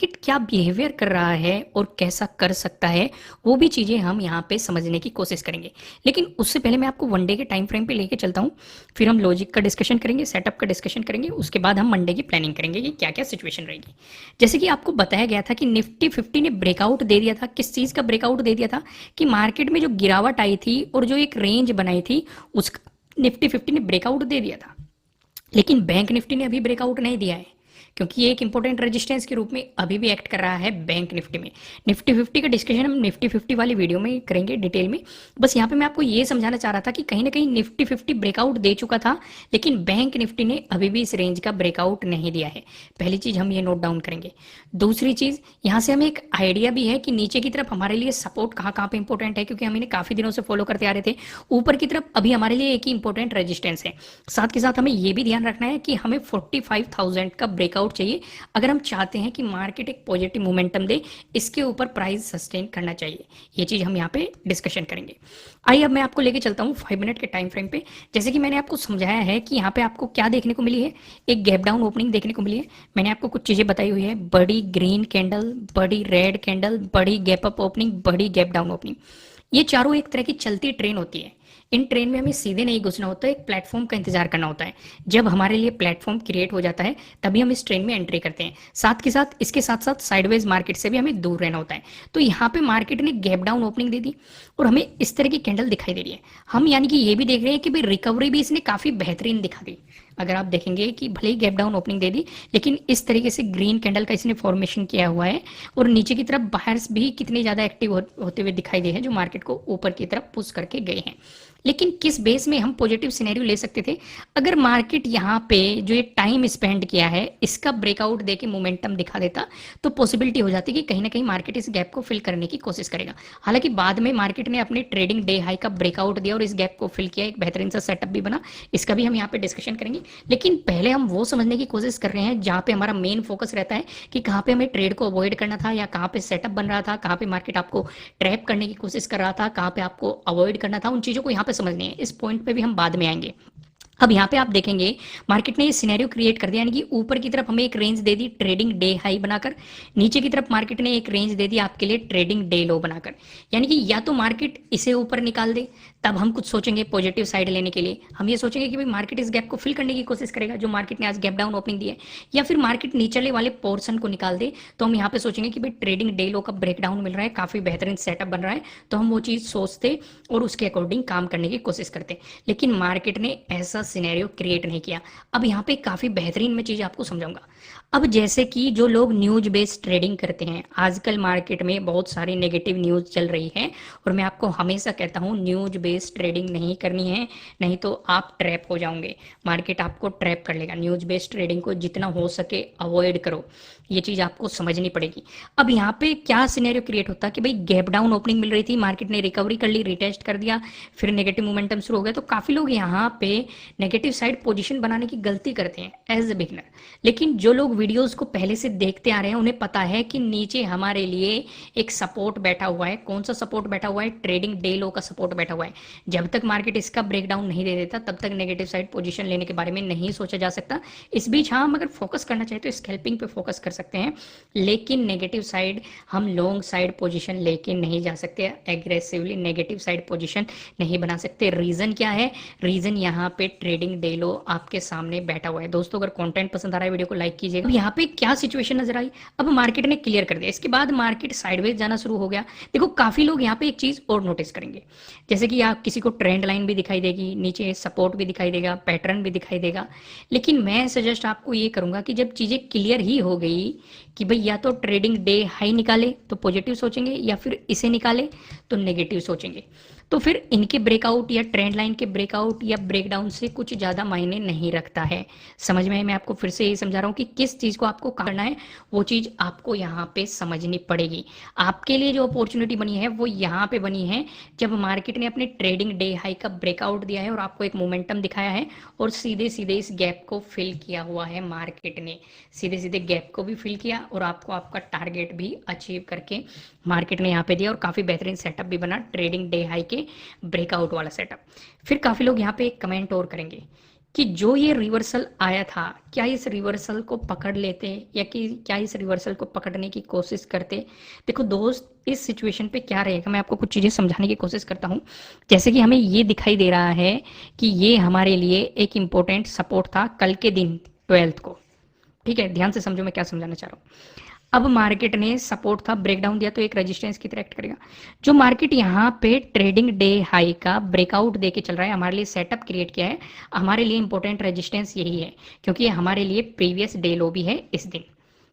Market क्या behaviour कर रहा है और कैसा कर सकता है, वो भी चीज़ें हम यहाँ पे समझने की कोशिश करेंगे। लेकिन उससे पहले मैं आपको वन डे के टाइम फ्रेम पे लेके चलता हूँ, फिर हम लॉजिक का डिस्कशन करेंगे, सेटअप का डिस्कशन करेंगे, उसके बाद हम मंडे की प्लानिंग करेंगे कि क्या-क्या सिचुएशन रहेगी। जैसे कि आपको बताया गया था कि निफ्टी 50 ने ब्रेकआउट दे दिया था, किस चीज़ का ब्रेकआउट दे दिया था कि मार्केट में जो गिरावट आई थी और जो एक रेंज बनाई थी, उसका निफ्टी 50 ने ब्रेकआउट दे दिया था। लेकिन बैंक निफ्टी ने अभी ब्रेकआउट नहीं दिया है, क्योंकि ये एक इंपॉर्टेंट रेजिस्टेंस के रूप में अभी भी एक्ट कर रहा है बैंक निफ्टी में। निफ्टी 50 का डिस्कशन हम निफ्टी 50 वाली वीडियो में करेंगे डिटेल में। बस यहाँ पे मैं आपको ये समझाना चाह रहा था कि कहीं ना कहीं निफ्टी 50 ब्रेकआउट दे चुका था, लेकिन बैंक निफ्टी ने अभी भी इस रेंज का ब्रेकआउट नहीं दिया है। पहली चीज हम ये नोट डाउन करेंगे। दूसरी चीज, यहाँ से हमें एक आइडिया भी है कि नीचे की तरफ हमारे लिए सपोर्ट कहाँ कहाँ पे इंपॉर्टेंट है, क्योंकि हम इन्हें काफी दिनों से फॉलो करते आ रहे थे। ऊपर की तरफ अभी हमारे लिए एक ही इंपॉर्टेंट रेजिस्टेंस है। साथ के साथ हमें ये भी ध्यान रखना है कि हमें 45,000 का ब्रेकआउट चाहिए अगर हम चाहते हैं कि मार्केट एक पॉजिटिव मोमेंटम दे। इसके ऊपर प्राइस सस्टेन करना चाहिए। ये चीज हम यहाँ पे डिस्कशन करेंगे। आइए अब मैं आपको लेके चलता हूँ 5 मिनट के टाइम फ्रेम पे। जैसे कि मैंने आपको समझाया है कि यहाँ पे आपको क्या देखने को मिली है, एक गैप डाउन ओपनिंग देखने को मिली है। मैंने आपको कुछ चीजें बताई हुई है, बड़ी ग्रीन कैंडल, बड़ी रेड कैंडल, बड़ी गैप अप ओपनिंग, बड़ी गैप डाउन ओपनिंग। ये चारों एक तरह की चलती ट्रेन होती है। इन ट्रेन में हमें सीधे नहीं घुसना होता है, एक प्लेटफॉर्म का इंतजार करना होता है। जब हमारे लिए प्लेटफॉर्म क्रिएट हो जाता है, तभी हम इस ट्रेन में एंट्री करते हैं। साथ के साथ इसके साथ साथ साइडवेज मार्केट से भी हमें दूर रहना होता है। तो यहाँ पे मार्केट ने गैप डाउन ओपनिंग दे दी और हमें इस तरह की कैंडल दिखाई दे रही है। हम यानी कि ये भी देख रहे हैं कि भाई रिकवरी भी इसने काफी बेहतरीन दिखा दी। अगर आप देखेंगे कि भले ही गैप डाउन ओपनिंग दे दी, लेकिन इस तरीके से ग्रीन कैंडल का इसने फॉर्मेशन किया हुआ है और नीचे की तरफ बायर्स भी कितने ज्यादा एक्टिव होते हुए दिखाई दे हैं, जो मार्केट को ऊपर की तरफ पुश करके गए हैं। लेकिन किस बेस में हम पॉजिटिव सिनेरियो ले सकते थे, अगर मार्केट यहाँ पे जो ये टाइम स्पेंड किया है इसका ब्रेकआउट देके मोमेंटम दिखा देता, तो पॉसिबिलिटी हो जाती कि कहीं ना कहीं मार्केट इस गैप को फिल करने की कोशिश करेगा। हालांकि बाद में मार्केट ने अपने ट्रेडिंग डे हाई का ब्रेकआउट दिया और इस गैप को फिल किया, एक बेहतरीन सा सेटअप भी बना। इसका भी हम यहाँ पे डिस्कशन करेंगे। लेकिन पहले हम वो समझने की कोशिश कर रहे हैं जहाँ पे हमारा मेन फोकस रहता है कि कहाँ पे हमें ट्रेड को अवॉइड करना था, या कहाँ पे सेटअप बन रहा था, कहाँ पे मार्केट आपको ट्रैप करने की कोशिश कर रहा था, कहाँ पे आपको अवॉइड करना था। उन चीजों को यहाँ पे समझनी है। इस पॉइंट पे भी हम बाद में आएंगे। अब यहाँ पे आप देखेंगे मार्केट ने ये सिनेरियो क्रिएट कर दिया, यानी कि ऊपर की तरफ हमें एक रेंज दे दी ट्रेडिंग डे हाई बनाकर, नीचे की तरफ मार्केट ने एक रेंज दे दी आपके लिए ट्रेडिंग डे लो बनाकर। यानी कि या तो मार्केट इसे ऊपर निकाल दे, तब हम कुछ सोचेंगे पॉजिटिव साइड लेने के लिए। हम ये सोचेंगे कि भाई मार्केट इस गैप को फिल करने की कोशिश करेगा जो मार्केट ने आज गैप डाउन ओपनिंग दी है। या फिर मार्केट नीचले वाले पोर्शन को निकाल दे, तो हम यहाँ पे सोचेंगे कि भाई ट्रेडिंग डे लो का ब्रेकडाउन मिल रहा है, काफी बेहतरीन सेटअप बन रहा है, तो हम वो चीज सोचते और उसके अकॉर्डिंग काम करने की कोशिश करते। लेकिन मार्केट ने ऐसा सिनेरियो क्रिएट नहीं किया। अब यहाँ पे काफी बेहतरीन मैं चीज आपको समझाऊंगा। अब जैसे कि जो लोग न्यूज बेस्ड ट्रेडिंग करते हैं, आजकल मार्केट में बहुत सारी नेगेटिव न्यूज चल रही है, और मैं आपको हमेशा कहता हूँ न्यूज बेस्ड ट्रेडिंग नहीं करनी है, नहीं तो आप ट्रैप हो जाओगे। मार्केट आपको ट्रैप कर लेगा। न्यूज बेस्ड ट्रेडिंग को जितना हो सके अवॉइड करो, ये चीज आपको समझनी पड़ेगी। अब यहाँ पे क्या सिनेरियो क्रिएट होता है कि भाई गैप डाउन ओपनिंग मिल रही थी, मार्केट ने रिकवरी कर ली, रिटेस्ट कर दिया, फिर नेगेटिव मोमेंटम शुरू हो गया। तो काफी लोग यहाँ पे नेगेटिव साइड पोजीशन बनाने की गलती करते हैं एज ए बिगनर। लेकिन जो लोग वीडियोस को पहले से देखते आ रहे हैं, उन्हें पता है कि नीचे हमारे लिए एक सपोर्ट बैठा हुआ है। कौन सा सपोर्ट बैठा हुआ है? ट्रेडिंग डे लो का सपोर्ट बैठा हुआ है। जब तक मार्केट इसका ब्रेकडाउन नहीं दे देता, तब तक नेगेटिव साइड पोजीशन लेने के बारे में नहीं सोचा जा सकता। इस बीच हाँ, हम अगर फोकस करना चाहे तो स्कैल्पिंग पे फोकस कर सकते हैं, लेकिन नेगेटिव साइड हम लॉन्ग साइड पोजीशन लेके नहीं जा सकते, एग्रेसिवली नेगेटिव साइड पोजीशन नहीं बना सकते। रीजन क्या है? रीजन यहाँ पे ट्रेडिंग डे लो आपके सामने बैठा हुआ है। दोस्तों, अगर कंटेंट पसंद आ रहा है वीडियो को लाइक कीजिएगा। अब यहाँ पे क्या सिचुएशन नजर आई, अब मार्केट ने क्लियर कर दिया, इसके बाद मार्केट साइडवेज जाना शुरू हो गया। देखो, काफी लोग यहाँ पे एक चीज और नोटिस करेंगे, जैसे कि आप किसी को ट्रेंड लाइन भी दिखाई देगी, नीचे सपोर्ट भी दिखाई देगा, पैटर्न भी दिखाई देगा। लेकिन मैं सजेस्ट आपको ये करूंगा कि जब चीजें क्लियर ही हो गई कि भाई या तो ट्रेडिंग डे हाई निकाले तो पॉजिटिव सोचेंगे, या फिर इसे निकाले तो नेगेटिव सोचेंगे, तो फिर इनके ब्रेकआउट या ट्रेंड लाइन के ब्रेकआउट या ब्रेकडाउन से कुछ ज्यादा मायने नहीं रखता है। समझ में? मैं आपको फिर से यही समझा रहा हूँ कि किस चीज को आपको करना है, वो चीज आपको यहाँ पे समझनी पड़ेगी। आपके लिए जो अपॉर्चुनिटी बनी है वो यहाँ पे बनी है, जब मार्केट ने अपने ट्रेडिंग डे हाई का ब्रेकआउट दिया है और आपको एक मोमेंटम दिखाया है, और सीधे सीधे इस गैप को फिल किया हुआ है। मार्केट ने सीधे सीधे गैप को भी फिल किया और आपको आपका टारगेट भी अचीव करके मार्केट ने यहाँ पे दिया, और काफी बेहतरीन सेटअप भी बना ट्रेडिंग डे हाई के ब्रेकआउट वाला सेटअप। फिर काफी लोग यहाँ पे एक कमेंट और करेंगे कि जो ये रिवर्सल आया था, क्या इस रिवर्सल को पकड़ लेते या कि क्या इस रिवर्सल को पकड़ने की कोशिश करते। देखो दोस्त, इस सिचुएशन पे क्या रहेगा, मैं आपको कुछ चीज़ें समझाने की कोशिश करता हूँ। जैसे कि हमें ये दिखाई दे रहा है कि ये हमारे लिए एक इम्पोर्टेंट सपोर्ट था कल के दिन 12 को। ठीक है, ध्यान से समझो मैं क्या समझाना चाह रहा हूँ। अब मार्केट ने सपोर्ट था, ब्रेकडाउन दिया तो एक रेजिस्टेंस की तरह एक्ट करेगा। जो मार्केट यहाँ पे ट्रेडिंग डे हाई का ब्रेकआउट देके चल रहा है, हमारे लिए सेटअप क्रिएट किया है। हमारे लिए इंपॉर्टेंट रेजिस्टेंस यही है, क्योंकि ये हमारे लिए प्रीवियस डे लो भी है इस दिन।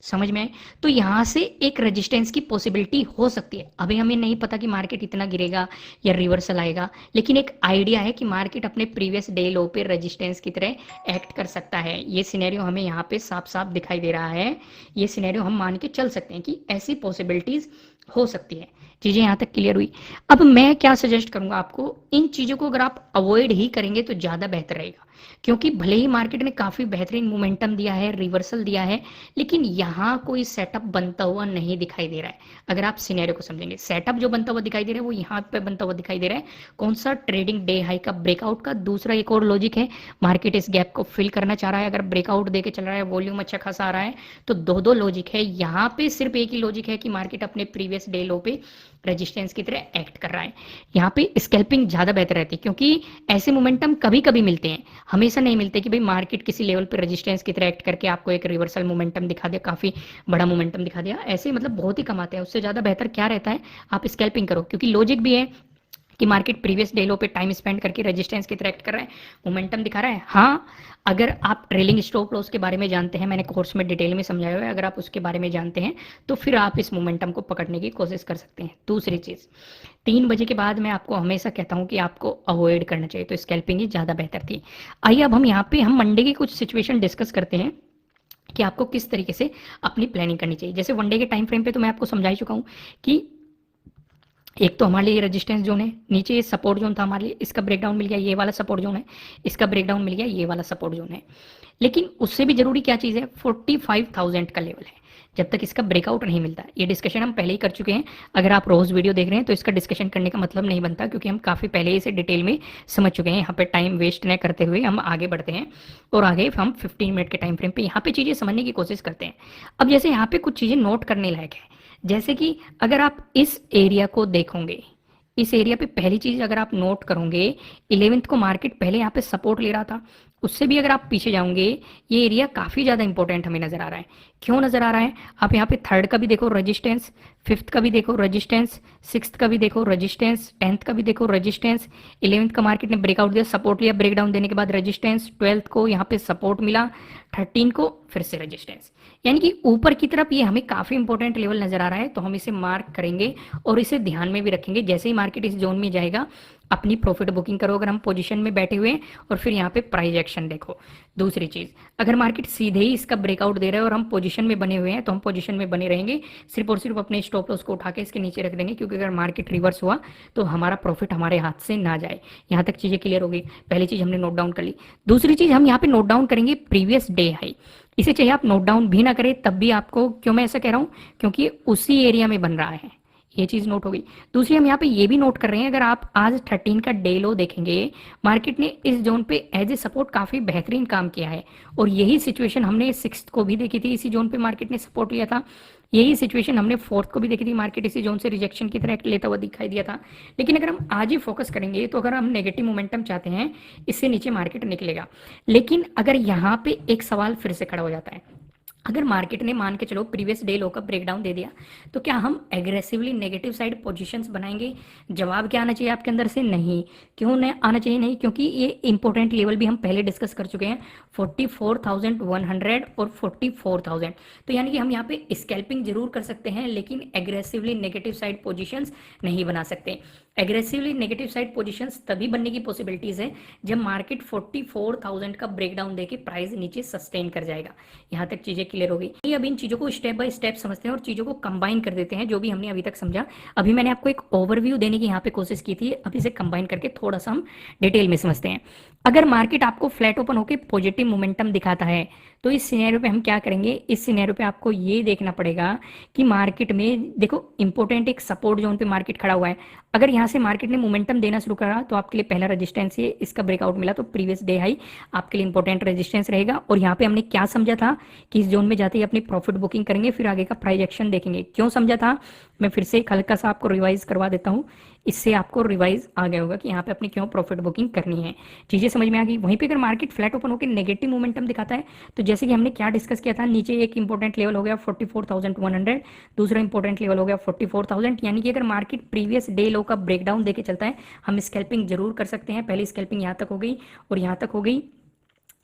समझ में आए? तो यहाँ से एक रेजिस्टेंस की पॉसिबिलिटी हो सकती है। अभी हमें नहीं पता कि मार्केट इतना गिरेगा या रिवर्सल आएगा, लेकिन एक आइडिया है कि मार्केट अपने प्रीवियस डे लो पे रेजिस्टेंस की तरह एक्ट कर सकता है। ये सिनेरियो हमें यहाँ पे साफ साफ दिखाई दे रहा है। ये सिनेरियो हम मान के चल सकते हैं कि ऐसी पॉसिबिलिटीज हो सकती है। चीजें यहाँ तक क्लियर हुई। अब मैं क्या सजेस्ट करूंगा आपको, इन चीजों को अगर आप अवॉइड ही करेंगे तो ज्यादा बेहतर रहेगा, क्योंकि भले ही मार्केट ने काफी बेहतरीन मोमेंटम दिया है, रिवर्सल दिया है, लेकिन यहाँ कोई सेटअप बनता हुआ नहीं दिखाई दे रहा है। अगर आप सिनेरियो को समझेंगे, सेटअप जो बनता हुआ दिखाई दे रहा है वो यहाँ पे बनता हुआ दिखाई दे रहा है। कौन सा? ट्रेडिंग डे हाई का ब्रेकआउट का। दूसरा एक और लॉजिक है, मार्केट इस गैप को फिल करना चाह रहा है। अगर ब्रेकआउट देके चल रहा है, वॉल्यूम अच्छा खासा आ रहा है, तो दो लॉजिक है। यहाँ पे सिर्फ एक ही लॉजिक है कि मार्केट अपने प्रीवियस डे लो पे रेजिस्टेंस की तरह एक्ट कर रहा है। यहाँ पे स्कैल्पिंग ज्यादा बेहतर रहती है, क्योंकि ऐसे मोमेंटम कभी कभी मिलते हैं, हमेशा नहीं मिलते कि भाई मार्केट किसी लेवल पे रेजिस्टेंस की तरह एक्ट करके आपको एक रिवर्सल मोमेंटम दिखा दे, काफी बड़ा मोमेंटम दिखा दिया। ऐसे मतलब बहुत ही कम आते हैं। उससे ज्यादा बेहतर क्या रहता है, आप स्कैल्पिंग करो, क्योंकि लॉजिक भी है कि मार्केट प्रीवियस डे लो पे टाइम स्पेंड करके रेजिस्टेंस की तरह एक्ट कर रहा है, मोमेंटम दिखा रहा है। हाँ, अगर आप ट्रेलिंग स्टॉप लॉस के बारे में जानते हैं, मैंने कोर्स में डिटेल में समझाया हुआ है, अगर आप उसके बारे में जानते हैं तो फिर आप इस मोमेंटम को पकड़ने की कोशिश कर सकते हैं। दूसरी चीज, 3 बजे के बाद मैं आपको हमेशा कहता हूं कि आपको अवॉइड करना चाहिए, तो स्कैल्पिंग ही ज्यादा बेहतर थी। आइए अब हम यहाँ पे हम मंडे की कुछ सिचुएशन डिस्कस करते हैं कि आपको किस तरीके से अपनी प्लानिंग करनी चाहिए। जैसे वन डे के टाइम फ्रेम पे तो मैं आपको समझा ही चुका हूँ कि एक तो हमारे लिए रेजिस्टेंस जोन है, नीचे ये सपोर्ट जोन था हमारे लिए, इसका ब्रेकडाउन मिल गया, ये वाला सपोर्ट जोन है, इसका ब्रेकडाउन मिल गया, ये वाला सपोर्ट जोन है। लेकिन उससे भी जरूरी क्या चीज़ है, 45,000 का लेवल है। जब तक इसका ब्रेकआउट नहीं मिलता, ये डिस्कशन हम पहले ही कर चुके हैं। अगर आप रोज वीडियो देख रहे हैं तो इसका डिस्कशन करने का मतलब नहीं बनता, क्योंकि हम काफ़ी पहले इसे डिटेल में समझ चुके हैं। यहाँ पे टाइम वेस्ट न करते हुए हम आगे बढ़ते हैं, और आगे हम 15 मिनट के टाइम फ्रेम पे यहाँ पे चीज़ें समझने की कोशिश करते हैं। अब जैसे यहाँ पे कुछ चीज़ें नोट करने लायक है, जैसे कि अगर आप इस एरिया को देखोगे, इस एरिया पे पहली चीज अगर आप नोट करोगे, 11th को मार्केट पहले यहाँ पे सपोर्ट ले रहा था, उससे भी अगर आप पीछे जाओगे, ये एरिया काफी ज्यादा इंपॉर्टेंट हमें नजर आ रहा है। क्यों नजर आ रहा है? आप यहाँ पे 3rd का भी देखो रेजिस्टेंस, 5th का भी देखो रेजिस्टेंस, 6th का भी देखो रेजिस्टेंस, 10th का भी देखो रेजिस्टेंस, 11th का मार्केट ने ब्रेकआउट दिया, सपोर्ट लिया, ब्रेकडाउन देने के बाद रेजिस्टेंस, 12th को यहाँ पे सपोर्ट मिला, 13 को फिर से रेजिस्टेंस। यानी कि ऊपर की तरफ ये हमें काफी इंपॉर्टेंट लेवल नजर आ रहा है, तो हम इसे मार्क करेंगे और इसे ध्यान में भी रखेंगे। जैसे ही मार्केट इस जोन में जाएगा, अपनी प्रॉफिट बुकिंग करो अगर हम पोजीशन में बैठे हुए हैं, और फिर यहाँ पे प्राइस एक्शन देखो। दूसरी चीज, अगर मार्केट सीधे ही इसका ब्रेकआउट दे रहा है और हम पोजीशन में बने हुए हैं, तो हम पोजीशन में बने रहेंगे, सिर्फ और सिर्फ अपने स्टॉप लॉस को उठा के इसके नीचे रख देंगे, क्योंकि अगर मार्केट रिवर्स हुआ तो हमारा प्रॉफिट हमारे हाथ से ना जाए। यहाँ तक चीजें क्लियर हो गई। पहली चीज हमने नोट डाउन कर ली। दूसरी चीज हम यहाँ पे नोट डाउन करेंगे प्रीवियस डे हाई। इसे चाहे आप नोट डाउन भी ना करें तब भी आपको, क्यों मैं ऐसा कह रहा हूँ, क्योंकि उसी एरिया में बन रहा है, ये चीज नोट हो गई। दूसरी, हम यहाँ पे ये भी नोट कर रहे हैं, अगर आप आज 13 का डे लो देखेंगे, मार्केट ने इस जोन पे एज ए सपोर्ट काफी बेहतरीन काम किया है, और यही सिचुएशन हमने 6th को भी देखी थी, इसी जोन पे मार्केट ने सपोर्ट लिया था। यही सिचुएशन हमने 4th को भी देखी थी, मार्केट इसी जोन से रिजेक्शन की तरह लेता हुआ दिखाई दिया था। लेकिन अगर हम आज ही फोकस करेंगे, तो अगर हम नेगेटिव मोमेंटम चाहते हैं, इससे नीचे मार्केट निकलेगा। लेकिन अगर यहाँ पे एक सवाल फिर से खड़ा हो जाता है, अगर मार्केट ने मान के चलो प्रीवियस डे लो का ब्रेकडाउन दे दिया, तो क्या हम एग्रेसिवली नेगेटिव साइड पोजीशंस बनाएंगे? जवाब क्या आना चाहिए आपके अंदर से? नहीं। क्यों नहीं आना चाहिए? नहीं, क्योंकि ये इंपॉर्टेंट लेवल भी हम पहले डिस्कस कर चुके हैं, 44,100 और 44,000। तो यानी कि हम यहाँ पे स्कैल्पिंग जरूर कर सकते हैं, लेकिन एग्रेसिवली नेगेटिव साइड पोजिशंस नहीं बना सकते। एग्रेसिवली नेगेटिव साइड पोजीशंस तभी बनने की पॉसिबिलिटीज है जब मार्केट 44,000 का ब्रेकडाउन देके प्राइस नीचे सस्टेन कर जाएगा। यहाँ तक चीजें क्लियर हो गई। अब इन चीजों को स्टेप बाय स्टेप समझते हैं और चीजों को कंबाइन कर देते हैं, जो भी हमने अभी तक समझा। अभी मैंने आपको एक ओवरव्यू देने की यहाँ पे कोशिश की थी, अब इसे कंबाइन करके थोड़ा सा हम डिटेल में समझते हैं। अगर मार्केट आपको फ्लैट ओपन होकर पॉजिटिव मोमेंटम दिखाता है, तो इस सिनेरियो पे हम क्या करेंगे, इस सिनेरियो पे आपको ये देखना पड़ेगा कि मार्केट में देखो इंपॉर्टेंट एक सपोर्ट जोन पे मार्केट खड़ा हुआ है। अगर यहाँ से मार्केट ने मोमेंटम देना शुरू करा तो आपके लिए पहला रेजिस्टेंस ये इसका ब्रेकआउट मिला तो प्रीवियस डे हाई आपके लिए इंपॉर्टेंट रेजिस्टेंस रहेगा। और यहाँ पे हमने क्या समझा था कि इस जोन में जाते ही अपनी प्रॉफिट बुकिंग करेंगे, फिर आगे का प्राइस एक्शन देखेंगे। क्यों समझा था, मैं फिर से एक हल्का सा आपको रिवाइज करवा देता हूँ, इससे आपको रिवाइज आ गया होगा कि यहाँ पे अपनी क्यों प्रॉफिट बुकिंग करनी है, चीजें समझ में आ गई। वहीं पे अगर मार्केट फ्लैट ओपन होकर नेगेटिव मोमेंटम दिखाता है तो जैसे कि हमने क्या डिस्कस किया था, नीचे एक इंपॉर्टेंट लेवल हो गया 44,100, दूसरा इंपॉर्टेंट लेवल हो गया 44,000, यानी कि अगर मार्केट प्रीवियस डे लो का ब्रेकडाउन देके चलता है हम स्कैल्पिंग जरूर कर सकते हैं। पहली स्कैल्पिंग यहाँ तक हो गई और यहाँ तक हो गई,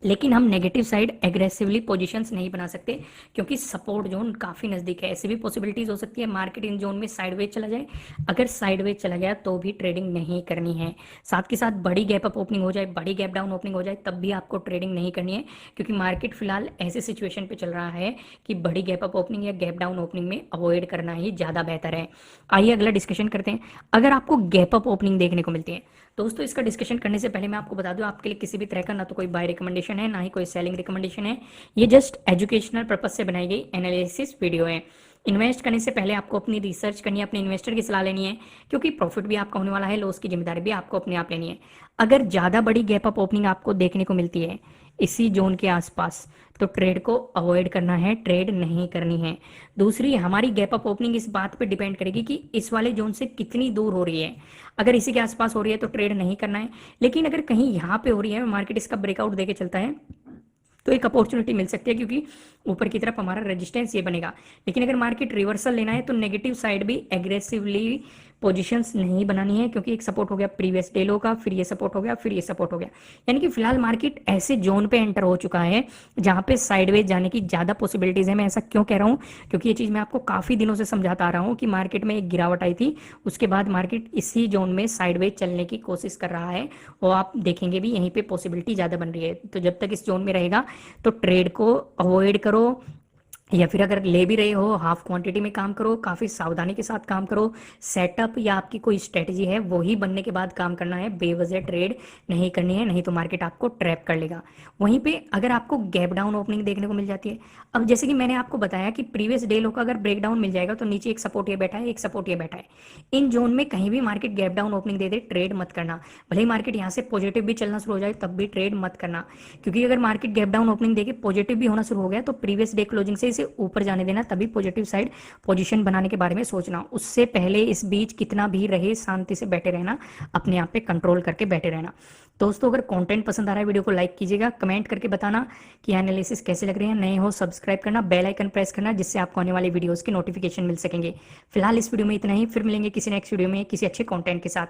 लेकिन हम नेगेटिव साइड एग्रेसिवली पोजीशंस नहीं बना सकते क्योंकि सपोर्ट जोन काफी नजदीक है। ऐसी भी पॉसिबिलिटीज हो सकती है मार्केट इन जोन में साइडवेज चला जाए, अगर साइडवेज चला गया तो भी ट्रेडिंग नहीं करनी है। साथ के साथ बड़ी गैप अप ओपनिंग हो जाए, बड़ी गैप डाउन ओपनिंग हो जाए तब भी आपको ट्रेडिंग नहीं करनी है, क्योंकि मार्केट फिलहाल ऐसे सिचुएशन पे चल रहा है कि बड़ी गैप अप ओपनिंग या गैप डाउन ओपनिंग में अवॉइड करना ही ज्यादा बेहतर है। आइए अगला डिस्कशन करते हैं। अगर आपको गैप अप ओपनिंग देखने को मिलती है दोस्तों, इसका डिस्कशन करने से पहले मैं आपको बता दूं आपके लिए किसी भी तरह का ना तो कोई बाय रिकमेंडेशन है ना ही कोई सेलिंग रिकमेंडेशन है, ये जस्ट एजुकेशनल पर्पज से बनाई गई एनालिसिस वीडियो है। इन्वेस्ट करने से पहले आपको अपनी रिसर्च करनी है, अपने इन्वेस्टर की सलाह लेनी है, क्योंकि प्रॉफिट भी आपका होने वाला है, लॉस की जिम्मेदारी भी आपको अपने आप लेनी है। अगर ज्यादा बड़ी गैप अप ओपनिंग आपको देखने को मिलती है इसी जोन के आसपास तो ट्रेड को अवॉइड करना है, ट्रेड नहीं करनी है। दूसरी, हमारी गैप अप ओपनिंग इस बात पे डिपेंड करेगी कि इस वाले जोन से कितनी दूर हो रही है। अगर इसी के आसपास हो रही है तो ट्रेड नहीं करना है, लेकिन अगर कहीं यहाँ पे हो रही है, मार्केट इसका ब्रेकआउट देके चलता है तो एक अपॉर्चुनिटी मिल सकती है, क्योंकि ऊपर की तरफ हमारा रेजिस्टेंस ये बनेगा। लेकिन अगर मार्केट रिवर्सल लेना है तो नेगेटिव साइड भी एग्रेसिवली पोजीशंस नहीं बनानी है, क्योंकि एक सपोर्ट हो गया प्रीवियस डे लो का, फिर ये सपोर्ट हो गया, फिर ये सपोर्ट हो गया, यानी कि फिलहाल मार्केट ऐसे जोन पे एंटर हो चुका है जहां पे साइडवेज जाने की ज्यादा पॉसिबिलिटीज है। मैं ऐसा क्यों कह रहा हूं, क्योंकि ये चीज मैं आपको काफी दिनों से समझाता आ रहा हूं कि मार्केट में एक गिरावट आई थी, उसके बाद मार्केट इसी जोन में साइडवेज चलने की कोशिश कर रहा है, और आप देखेंगे भी यहीं पे पॉसिबिलिटी ज्यादा बन रही है। तो जब तक इस जोन में रहेगा तो ट्रेड को अवॉइड करो, या फिर अगर ले भी रहे हो हाफ क्वांटिटी में काम करो, काफी सावधानी के साथ काम करो। सेटअप या आपकी कोई स्ट्रेटजी है वही बनने के बाद काम करना है, बेवजह ट्रेड नहीं करनी है, नहीं तो मार्केट आपको ट्रैप कर लेगा। वहीं पे अगर आपको गैप डाउन ओपनिंग देखने को मिल जाती है, अब जैसे कि मैंने आपको बताया कि प्रीवियस डे लो का अगर ब्रेकडाउन मिल जाएगा तो नीचे एक सपोर्ट ये बैठा है, एक सपोर्ट ये बैठा है, इन जोन में कहीं भी मार्केट गैप डाउन ओपनिंग दे दे ट्रेड मत करना। भले ही मार्केट यहाँ से पॉजिटिव भी चलना शुरू हो जाए तब भी ट्रेड मत करना, क्योंकि अगर मार्केट गैप डाउन ओपनिंग देके पॉजिटिव भी होना शुरू हो गया तो प्रीवियस डे क्लोजिंग से इसे ऊपर जाने देना, तभी पॉजिटिव साइड पोजीशन बनाने के बारे में सोचना। उससे पहले इस बीच कितना भी रहे शांति से बैठे रहना, अपने आप पे कंट्रोल करके बैठे रहना। दोस्तों, अगर कंटेंट पसंद आ रहा है वीडियो को लाइक कीजिएगा, कमेंट करके बताना कि एनालिसिस कैसे लग रहे हैं। नए हो सब्सक्राइब करना, बेल आइकन प्रेस करना, जिससे आपको आने वाली वीडियोस की नोटिफिकेशन मिल सकेंगे। फिलहाल इस वीडियो में इतना ही, फिर मिलेंगे किसी नेक्स्ट वीडियो में किसी अच्छे कंटेंट के साथ।